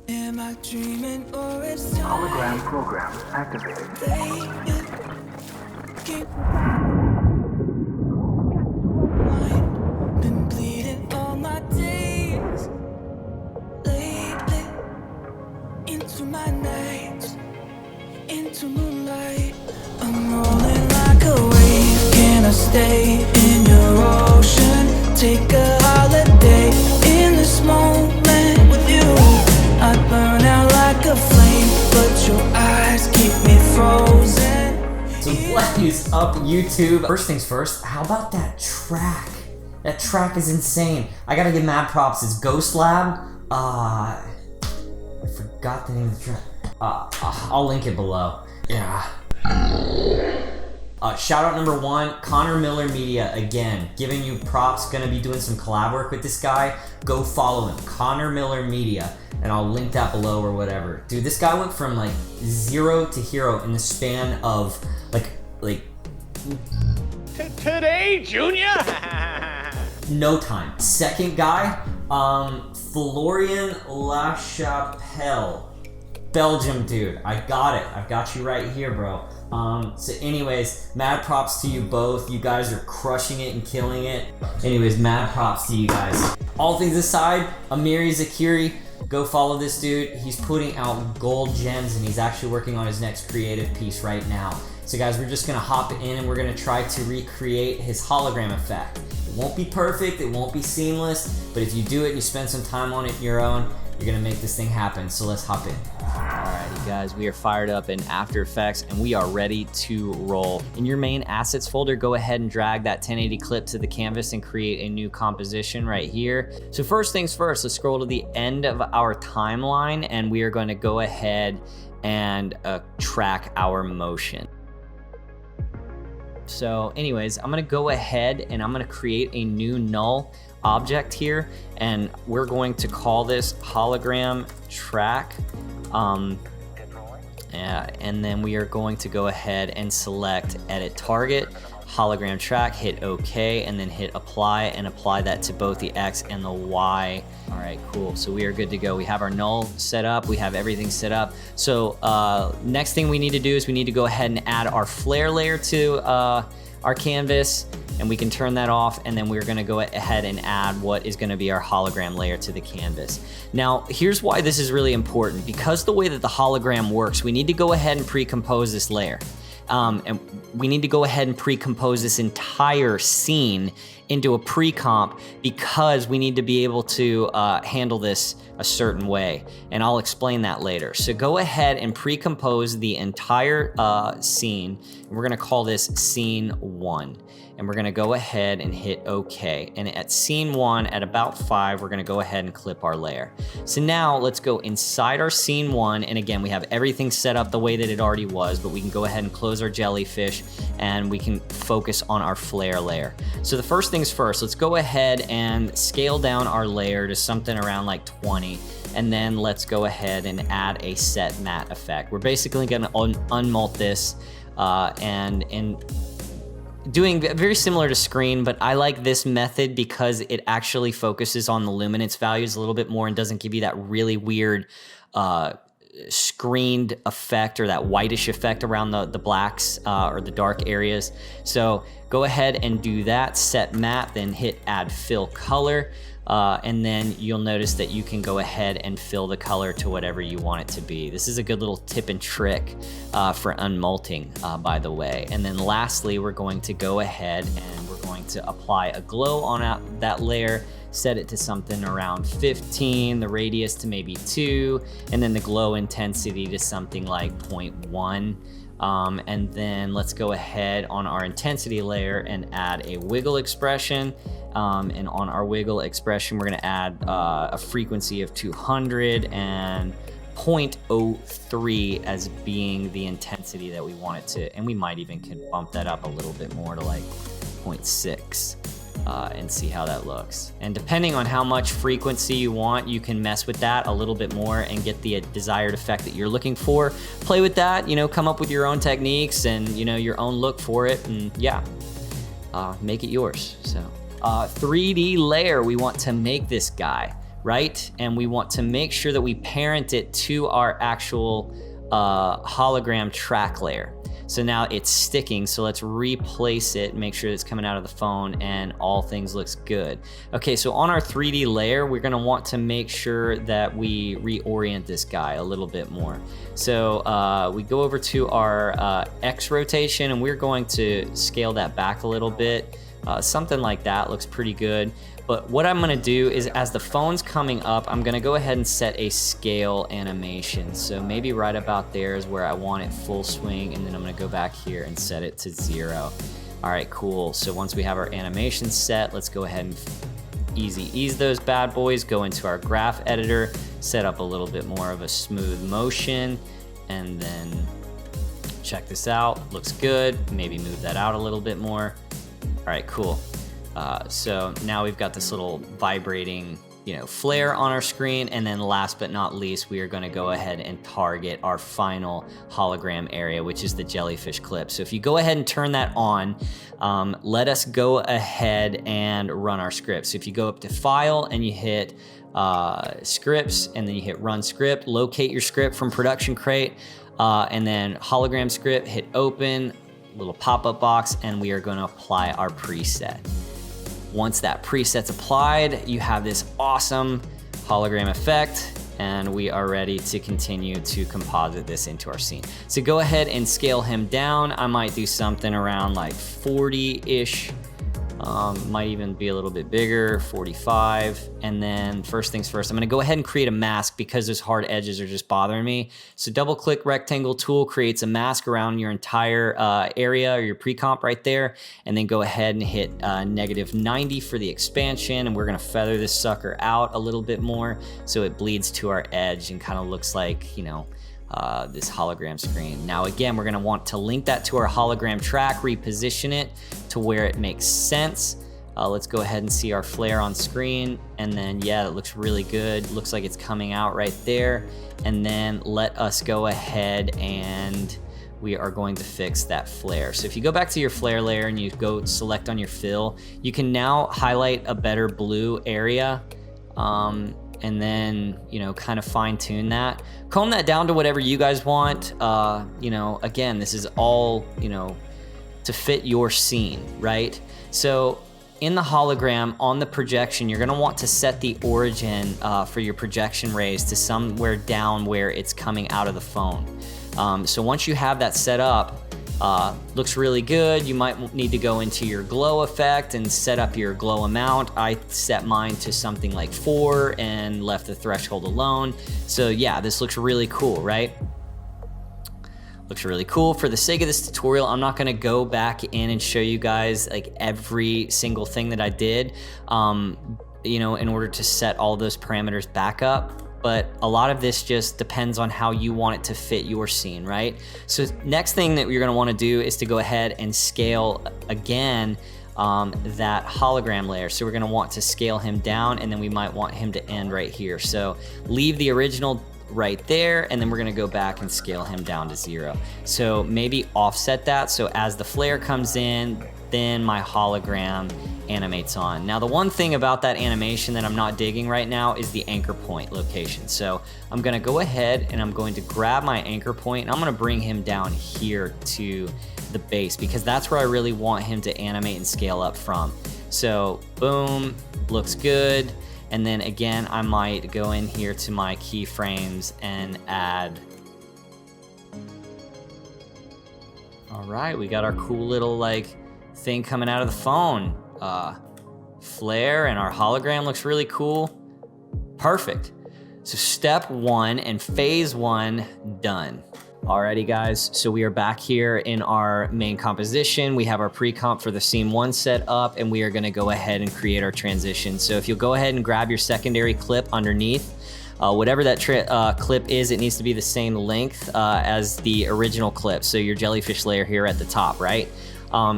Am I dreaming or it's Hologram program activated. Been bleeding all my days lately into my nights, into moonlight. I'm rolling like a wave. Can I stay in your ocean? Take a holiday in this moment with you. I burn out like a flame, but your eyes keep me frozen. So what is up, YouTube? First things first, how about that track? That track is insane. I gotta give mad props. It's Ghost Lab. I forgot the name of the track. I'll link it below. Yeah. Shout out number one, Connor Miller Media, again, giving you props, gonna be doing some collab work with this guy. Go follow him, Connor Miller Media, and I'll link that below or whatever. Dude, this guy went from like 0 to hero in the span of like Today, Junior? no time. Second guy, Florian LaChapelle. Belgium dude, I got it. I've got you right here, bro. So anyways, mad props to you both. You guys are crushing it and killing it. Anyways, mad props to you guys. All things aside, Amir Zakeri, go follow this dude. He's putting out gold gems and he's actually working on his next creative piece right now. So guys, we're just gonna hop in and we're gonna try to recreate his hologram effect. It won't be perfect, it won't be seamless, but if you do it and you spend some time on it your own, you're gonna make this thing happen. So let's hop in. Alrighty guys, we are fired up in After Effects and we are ready to roll. In your main assets folder, go ahead and drag that 1080 clip to the canvas and create a new composition right here. So first things first, let's scroll to the end of our timeline and we are going to go ahead and track our motion. So anyways, I'm gonna go ahead and I'm gonna create a new null object here and we're going to call this hologram track. And then we are going to go ahead and select edit target, hologram track, hit OK, and then hit apply and apply that to both the X and the Y. All right, cool. So we are good to go. We have our null set up. We have everything set up. So next thing we need to do is we need to go ahead and add our flare layer to our canvas, and we can turn that off, and then we're gonna go ahead and add what is gonna be our hologram layer to the canvas. Now, here's why this is really important. Because the way that the hologram works, we need to go ahead and pre-compose this layer. And we need to go ahead and pre-compose this entire scene into a pre-comp because we need to be able to handle this a certain way, and I'll explain that later. So go ahead and pre-compose the entire scene. We're gonna call this scene 1. And we're gonna go ahead and hit OK. And at scene 1, at about 5, we're gonna go ahead and clip our layer. So now let's go inside our scene 1. And again, we have everything set up the way that it already was, but we can go ahead and close our jellyfish and we can focus on our flare layer. So the first things first, let's go ahead and scale down our layer to something around like 20. And then let's go ahead and add a set matte effect. We're basically gonna unmult this and doing very similar to screen, but I like this method because it actually focuses on the luminance values a little bit more and doesn't give you that really weird screened effect or that whitish effect around the blacks or the dark areas. So go ahead and do that, set matte, then hit add fill color. And then you'll notice that you can go ahead and fill the color to whatever you want it to be. This is a good little tip and trick for unmulting, by the way. And then lastly, we're going to go ahead and we're going to apply a glow on that layer, set it to something around 15, the radius to maybe 2, and then the glow intensity to something like 0.1. And then let's go ahead on our intensity layer and add a wiggle expression. And on our wiggle expression, we're gonna add a frequency of 200 and 0.03 as being the intensity that we want it to. And we might even can bump that up a little bit more to like 0.6 and see how that looks. And depending on how much frequency you want, you can mess with that a little bit more and get the desired effect that you're looking for. Play with that, you know, come up with your own techniques and, you know, your own look for it, and yeah, make it yours. So 3D layer, we want to make this guy. right? And we want to make sure that we parent it to our actual hologram track layer. So now it's sticking, so let's replace it, make sure it's coming out of the phone, and all things looks good. Okay, so on our 3D layer, we're gonna want to make sure that we reorient this guy a little bit more. So we go over to our X rotation, and we're going to scale that back a little bit. Something like that looks pretty good. But what I'm gonna do is, as the phone's coming up, I'm gonna go ahead and set a scale animation. So maybe right about there is where I want it full swing, and then I'm gonna go back here and set it to 0. All right, cool. So once we have our animation set, let's go ahead and ease those bad boys, go into our graph editor, set up a little bit more of a smooth motion, and then check this out, looks good. Maybe move that out a little bit more. All right, cool. So now we've got this little vibrating, flare on our screen. And then last but not least, we are gonna go ahead and target our final hologram area, which is the jellyfish clip. So if you go ahead and turn that on, let us go ahead and run our script. So if you go up to File and you hit Scripts, and then you hit Run Script, locate your script from Production Crate, and then Hologram Script, hit Open, little pop-up box, and we are gonna apply our preset. Once that preset's applied, you have this awesome hologram effect, and we are ready to continue to composite this into our scene. So go ahead and scale him down. I might do something around like 40-ish, might even be a little bit bigger, 45. And then first things first, I'm gonna go ahead and create a mask because those hard edges are just bothering me. So double click rectangle tool, creates a mask around your entire area or your pre-comp right there. And then go ahead and hit -90 for the expansion. And we're gonna feather this sucker out a little bit more so it bleeds to our edge and kind of looks like, this hologram screen. Now again, we're gonna want to link that to our hologram track, reposition it to where it makes sense. Let's go ahead and see our flare on screen, and then yeah, it looks really good. Looks like it's coming out right there. And then let us go ahead and we are going to fix that flare. So if you go back to your flare layer and you go select on your fill, you can now highlight a better blue area. And then, kind of fine tune that. Comb that down to whatever you guys want. Again, this is all, to fit your scene, right? So in the hologram, on the projection, you're gonna want to set the origin for your projection rays to somewhere down where it's coming out of the phone. So once you have that set up, looks really good. You might need to go into your glow effect and set up your glow amount. I set mine to something like 4 and left the threshold alone. So yeah, this looks really cool, right? Looks really cool. For the sake of this tutorial, I'm not gonna go back in and show you guys like every single thing that I did, in order to set all those parameters back up. But a lot of this just depends on how you want it to fit your scene, right? So next thing that you're gonna wanna do is to go ahead and scale again that hologram layer. So we're gonna want to scale him down, and then we might want him to end right here. So leave the original right there, and then we're gonna go back and scale him down to 0. So maybe offset that, so as the flare comes in, then my hologram animates on. Now the one thing about that animation that I'm not digging right now is the anchor point location. So I'm gonna go ahead and I'm going to grab my anchor point, and I'm gonna bring him down here to the base, because that's where I really want him to animate and scale up from. So boom, looks good. And then again, I might go in here to my keyframes and add. All right, we got our cool little thing coming out of the phone. Flare, and our hologram looks really cool. Perfect. So step 1 and phase 1 done. Alrighty guys, so we are back here in our main composition. We have our pre-comp for the scene 1 set up, and we are gonna go ahead and create our transition. So if you'll go ahead and grab your secondary clip underneath, whatever that clip is, it needs to be the same length as the original clip. So your jellyfish layer here at the top, right?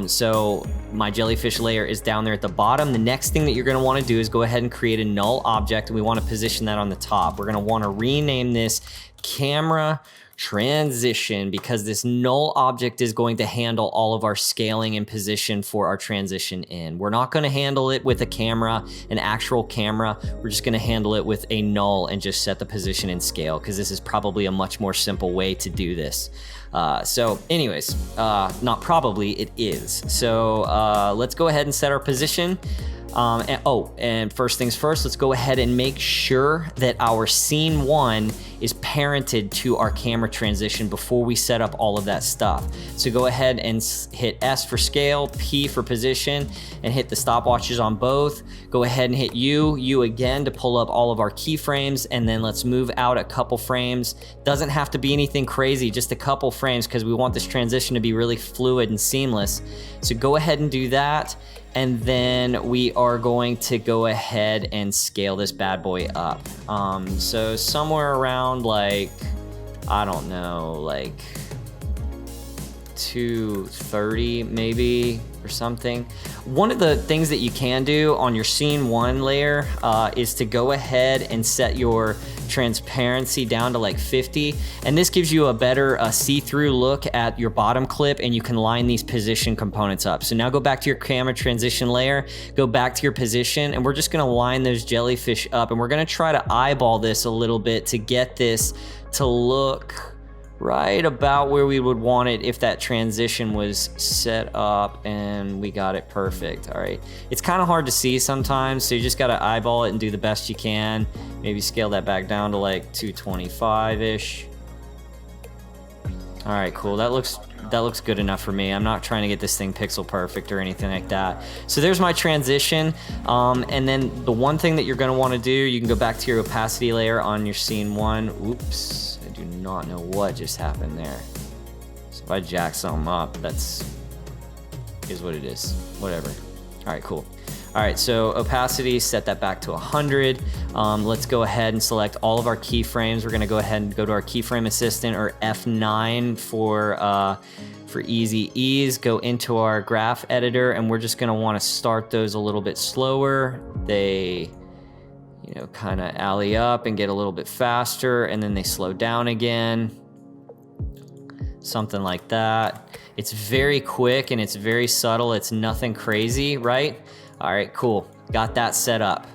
So my jellyfish layer is down there at the bottom. The next thing that you're gonna wanna do is go ahead and create a null object, and we wanna position that on the top. We're gonna wanna rename this camera transition, because this null object is going to handle all of our scaling and position for our transition in. We're not going to handle it with a camera, an actual camera. We're just going to handle it with a null and just set the position and scale, because this is probably a much more simple way to do this. So anyways, not probably, it is. So let's go ahead and set our position. And first things first, let's go ahead and make sure that our scene 1 is parented to our camera transition before we set up all of that stuff. So go ahead and hit S for scale, P for position, and hit the stopwatches on both. Go ahead and hit U again to pull up all of our keyframes, and then let's move out a couple frames. Doesn't have to be anything crazy, just a couple frames, because we want this transition to be really fluid and seamless. So go ahead and do that. And then we are going to go ahead and scale this bad boy up. So somewhere around like, I don't know, like 230 maybe or something. One of the things that you can do on your scene 1 layer is to go ahead and set your transparency down to like 50, and this gives you a better see-through look at your bottom clip, and you can line these position components up. So now go back to your camera transition layer, go back to your position, and we're just gonna line those jellyfish up, and we're gonna try to eyeball this a little bit to get this to look right about where we would want it if that transition was set up and we got it perfect. All right, it's kind of hard to see sometimes, so you just got to eyeball it and do the best you can. Maybe scale that back down to like 225-ish. All right, cool. That looks good enough for me. I'm not trying to get this thing pixel perfect or anything like that. So there's my transition. And then the one thing that you're going to want to do, you can go back to your opacity layer on your scene 1. Oops. Do not know what just happened there. So if I jack something up, is what it is. Whatever. All right, cool. All right, so opacity, set that back to 100. Let's go ahead and select all of our keyframes. We're gonna go ahead and go to our keyframe assistant, or F9 for easy ease. Go into our graph editor, and we're just gonna wanna start those a little bit slower. They, you know, kind of alley up and get a little bit faster, and then they slow down again. Something like that. It's very quick and it's very subtle. It's nothing crazy, right? All right, cool. Got that set up.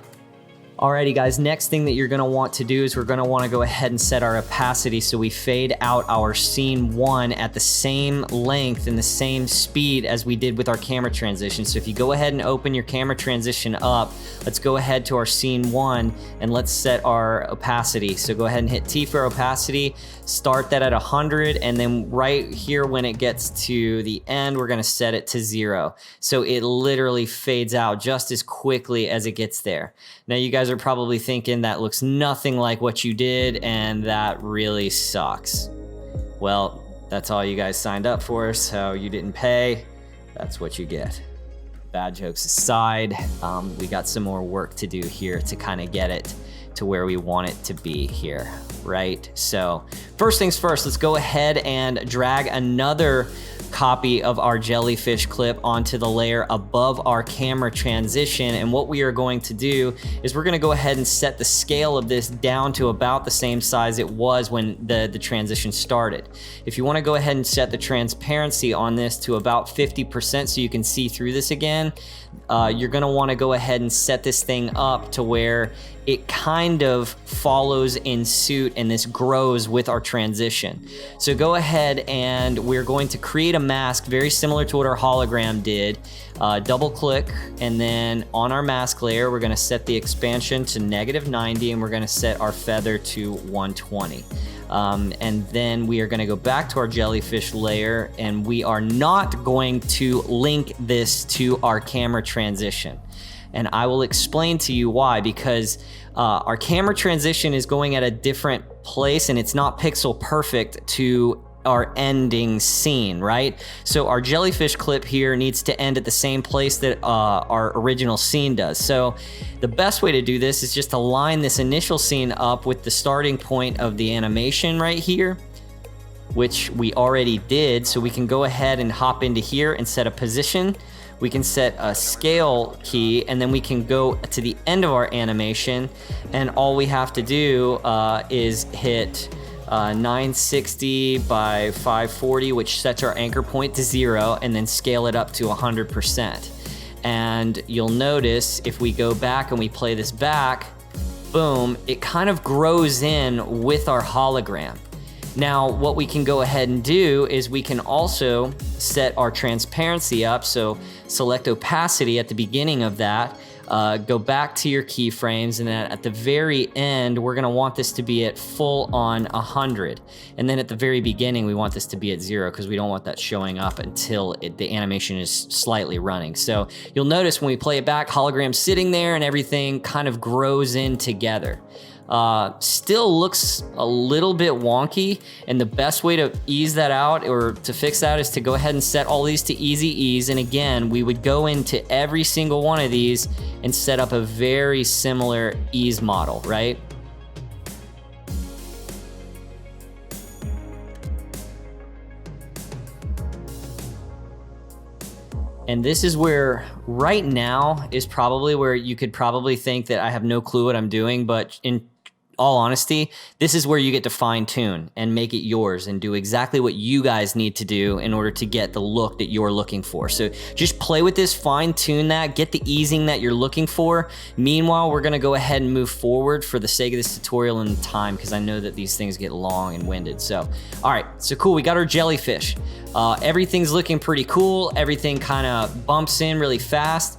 Alrighty guys, next thing that you're gonna want to do is we're gonna wanna go ahead and set our opacity so we fade out our scene 1 at the same length and the same speed as we did with our camera transition. So if you go ahead and open your camera transition up, let's go ahead to our scene 1 and let's set our opacity. So go ahead and hit T for opacity, start that at 100, and then right here when it gets to the end, we're gonna set it to 0. So it literally fades out just as quickly as it gets there. Now you guys are probably thinking that looks nothing like what you did, and that really sucks. Well, that's all you guys signed up for, so you didn't pay. That's what you get. Bad jokes aside, we got some more work to do here to kind of get it to where we want it to be here, right? So first things first, let's go ahead and drag another copy of our jellyfish clip onto the layer above our camera transition. And what we are going to do is we're going to go ahead and set the scale of this down to about the same size it was when the transition started. If you want to go ahead and set the transparency on this to about 50% so you can see through this again, you're going to want to go ahead and set this thing up to where it kind of follows in suit and this grows with our transition. So go ahead and we're going to create a mask very similar to what our hologram did. Double click, and then on our mask layer, we're gonna set the expansion to -90, and we're gonna set our feather to 120. And then we are gonna go back to our jellyfish layer, and we are not going to link this to our camera transition. And I will explain to you why, because our camera transition is going at a different place and it's not pixel perfect to our ending scene, right? So our jellyfish clip here needs to end at the same place that our original scene does. So the best way to do this is just to line this initial scene up with the starting point of the animation right here, which we already did. So we can go ahead and hop into here and set a position. we can set a scale key, and then we can go to the end of our animation, and all we have to do is hit 960 by 540, which sets our anchor point to 0, and then scale it up to 100%. And you'll notice if we go back and we play this back, boom, it kind of grows in with our hologram. Now, what we can go ahead and do is we can also set our transparency up. So select opacity at the beginning of that, go back to your keyframes, and then at the very end, we're gonna want this to be at full on 100. And then at the very beginning, we want this to be at 0 because we don't want that showing up until the animation is slightly running. So you'll notice when we play it back, hologram's sitting there and everything kind of grows in together. Still looks a little bit wonky, and the best way to ease that out or to fix that is to go ahead and set all these to easy ease. And again, we would go into every single one of these and set up a very similar ease model, right? And this is where, right now, is probably where you could probably think that I have no clue what I'm doing, but in all honesty, this is where you get to fine tune and make it yours and do exactly what you guys need to do in order to get the look that you're looking for. So just play with this, fine tune that, get the easing that you're looking for. Meanwhile, we're gonna go ahead and move forward for the sake of this tutorial and time, because I know that these things get long and winded. So, all right, so cool, we got our jellyfish. Everything's looking pretty cool. Everything kind of bumps in really fast.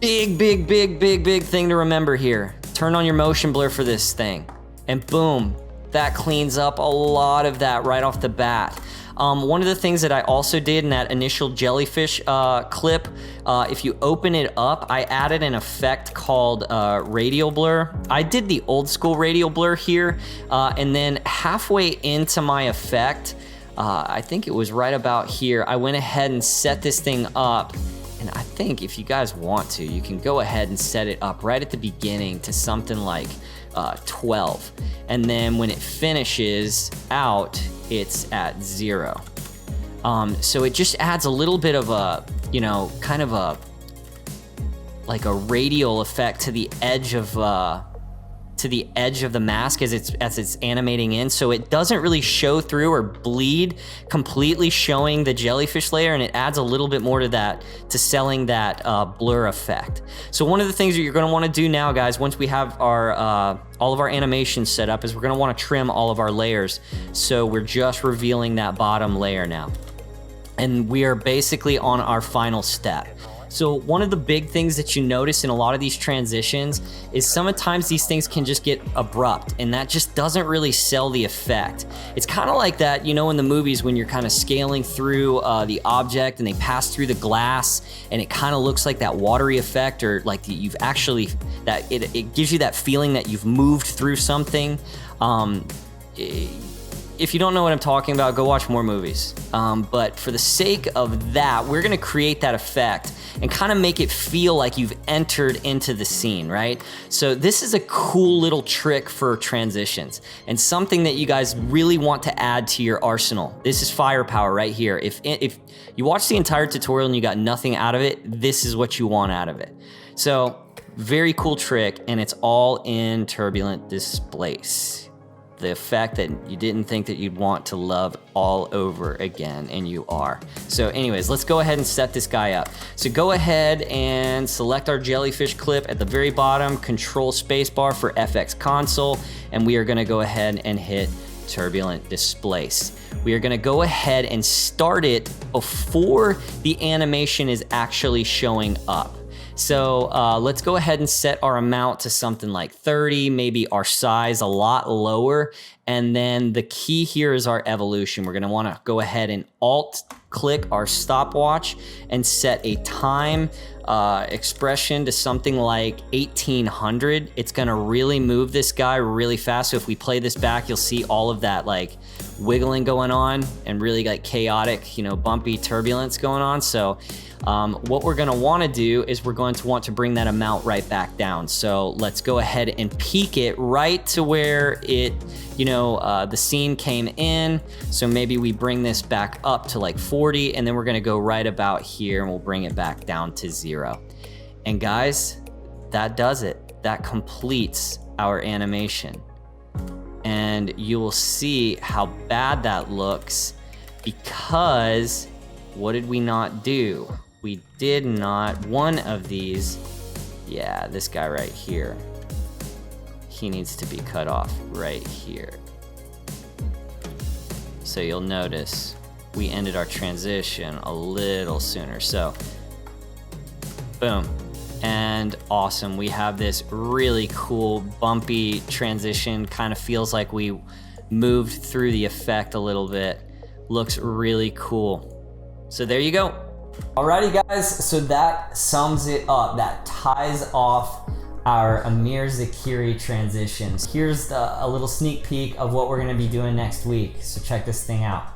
Big thing to remember here. Turn on your motion blur for this thing, and boom, that cleans up a lot of that right off the bat. One of the things that I also did in that initial jellyfish clip, if you open it up, I added an effect called Radial Blur. I did the old school Radial Blur here, and then halfway into my effect, I think it was right about here, I went ahead and set this thing up. And I think if you guys want to, you can go ahead and set it up right at the beginning to something like 12. And then when it finishes out, it's at 0. So it just adds a little bit of a, you know, kind of a, like a radial effect to the edge of the mask as it's animating in, so it doesn't really show through or bleed completely showing the jellyfish layer, and it adds a little bit more to that, to selling that blur effect. So one of the things that you're going to want to do now, guys, once we have our all of our animations set up, is we're going to want to trim all of our layers. So we're just revealing that bottom layer now, and we are basically on our final step. So one of the big things that you notice in a lot of these transitions is sometimes these things can just get abrupt, and that just doesn't really sell the effect. It's kind of like that, you know, in the movies when you're kind of scaling through the object and they pass through the glass and it kind of looks like that watery effect, or like you've actually, that it gives you that feeling that you've moved through something. If you don't know what I'm talking about, go watch more movies. But for the sake of that, we're gonna create that effect and kind of make it feel like you've entered into the scene, right? So this is a cool little trick for transitions and something that you guys really want to add to your arsenal. This is firepower right here. If you watch the entire tutorial and you got nothing out of it, this is what you want out of it. So very cool trick, and it's all in Turbulent Displace. The effect that you didn't think that you'd want to love all over again, and you are. So anyways, let's go ahead and set this guy up. So go ahead and select our jellyfish clip at the very bottom, control spacebar for FX console, and we are gonna go ahead and hit Turbulent Displace. We are gonna go ahead and start it before the animation is actually showing up. So let's go ahead and set our amount to something like 30, maybe our size a lot lower. And then the key here is our evolution. We're gonna wanna go ahead and Alt click our stopwatch and set a time expression to something like 1800, it's gonna really move this guy really fast. So if we play this back, you'll see all of that like wiggling going on and really like chaotic, you know, bumpy turbulence going on. So what we're gonna wanna do is we're going to want to bring that amount right back down. So let's go ahead and peak it right to where it, you know, the scene came in. So maybe we bring this back up to like 40, and then we're gonna go right about here and we'll bring it back down to 0. And guys, that does it. That completes our animation. And you will see how bad that looks because what did we not do? We did not, one of these, yeah, this guy right here, he needs to be cut off right here. So you'll notice we ended our transition a little sooner. So, boom. And awesome, we have this really cool bumpy transition. Kind of feels like we moved through the effect a little bit. Looks really cool. So there you go. Alrighty guys, so that sums it up. That ties off our Amir Zakeri transitions. Here's a little sneak peek of what we're gonna be doing next week. So check this thing out.